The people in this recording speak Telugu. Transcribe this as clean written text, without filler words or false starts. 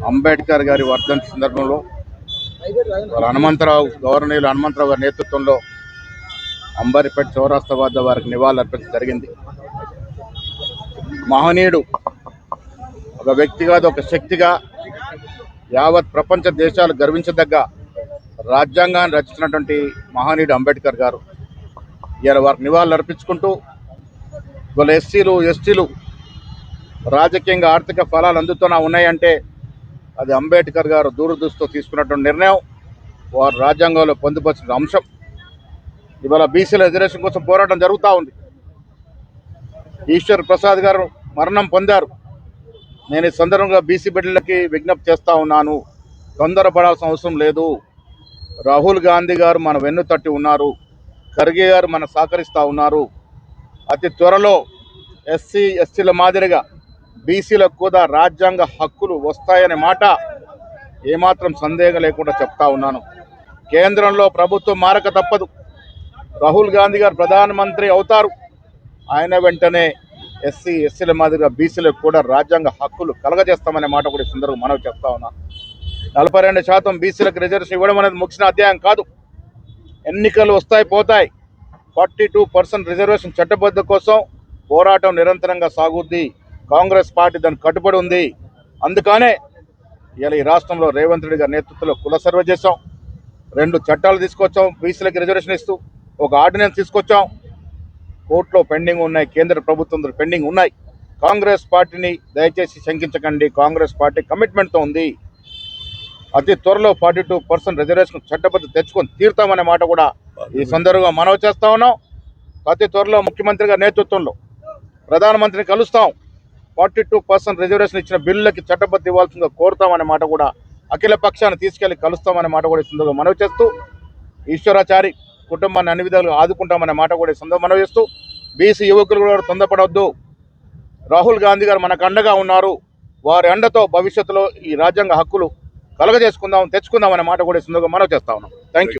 అంబేద్కర్ గారి వర్ధంతి సందర్భంలో హనుమంతరావు గవర్నర్ హనుమంతరావు గారి నేతృత్వంలో అంబర్పేట చౌరస్తా వద్ద వారికి నివాళులర్పించడం జరిగింది. మహనీయుడు ఒక వ్యక్తిగా ఒక శక్తిగా యావత్ ప్రపంచ దేశాలు గర్వించదగ్గ రాజ్యాంగాన్ని రచించినటువంటి మహనీయుడు అంబేద్కర్ గారు. ఇలా వారికి నివాళులు అర్పించుకుంటూ వాళ్ళ ఎస్సీలు ఎస్టీలు రాజకీయంగా ఆర్థిక ఫలాలు అందుతూనే ఉన్నాయంటే అది అంబేద్కర్ గారు దూరదృష్టితో తీసుకున్నటువంటి నిర్ణయం, వారు రాజ్యాంగంలో పొందుపరిచిన అంశం. ఇవాళ బీసీల రిజర్వేషన్ కోసం పోరాటం జరుగుతూ ఉంది. ఈశ్వర్ ప్రసాద్ గారు మరణం పొందారు. నేను ఈ సందర్భంగా బీసీ బిడ్డలకి విజ్ఞప్తి చేస్తూ ఉన్నాను, తొందరపడాల్సిన అవసరం లేదు. రాహుల్ గాంధీ గారు మన వెన్ను తట్టి ఉన్నారు, ఖర్గే గారు మన సహకరిస్తూ ఉన్నారు. అతి త్వరలో ఎస్సీ ఎస్టీల మాదిరిగా బీసీలకు కూడా రాజ్యాంగ హక్కులు వస్తాయనే మాట ఏమాత్రం సందేహం లేకుండా చెప్తా ఉన్నాను. కేంద్రంలో ప్రభుత్వం మారక తప్పదు. రాహుల్ గాంధీ గారు ప్రధానమంత్రి అవుతారు. ఆయన వెంటనే ఎస్సీ ఎస్టీల మాదిరిగా బీసీలకు కూడా రాజ్యాంగ హక్కులు కలగజేస్తామనే మాట కూడా సందర్భంగా మనవి చెప్తా ఉన్నాను. 42% బీసీలకు రిజర్వేషన్ ఇవ్వడం అనేది ముగిసిన అధ్యాయం కాదు. ఎన్నికలు వస్తాయి పోతాయి. 42% రిజర్వేషన్ చట్టబద్ధ కోసం పోరాటం నిరంతరంగా సాగుద్ది. కాంగ్రెస్ పార్టీ దానికి కట్టుబడి ఉంది. అందుకనే ఇలా ఈ రాష్ట్రంలో రేవంత్ రెడ్డి గారి నేతృత్వంలో కుల సర్వే చేసాం, 2 చట్టాలు తీసుకొచ్చాం, బీసీలకు రిజర్వేషన్ ఇస్తూ ఒక ఆర్డినెన్స్ తీసుకొచ్చాం. కోర్టులో పెండింగ్ ఉన్నాయి, కేంద్ర ప్రభుత్వం పెండింగ్ ఉన్నాయి. కాంగ్రెస్ పార్టీని దయచేసి శంకించకండి. కాంగ్రెస్ పార్టీ కమిట్మెంట్తో ఉంది. అతి త్వరలో 42% రిజర్వేషన్ చట్టబద్ధ తెచ్చుకొని తీరుతామనే మాట కూడా ఈ సందర్భంగా మనవి చేస్తా ఉన్నాం. అతి త్వరలో ముఖ్యమంత్రి గారి నేతృత్వంలో ప్రధానమంత్రిని కలుస్తాం. 42% రిజర్వేషన్ ఇచ్చిన బిల్లులకి చట్టబద్ధ ఇవ్వాల్సిందిగా కోరుతామనే మాట కూడా అఖిల పక్షాన్ని తీసుకెళ్లి కలుస్తామనే మాట కూడా ఈ సందర్భంగా మనవి చేస్తూ, ఈశ్వరాచారి కుటుంబాన్ని అన్ని విధాలుగా ఆదుకుంటామనే మాట కూడా ఈ సందర్భంగా మనవి చేస్తూ, బీసీ యువకులు కూడా తొందరపడవద్దు. రాహుల్ గాంధీ గారు మనకు అండగా ఉన్నారు. వారి అండతో భవిష్యత్తులో ఈ రాజ్యాంగ హక్కులు కలగజేసుకుందాం, తెచ్చుకుందాం అనే మాట కూడా ఈ సందర్భంగా మనవి చేస్తా ఉన్నాం. Thank you.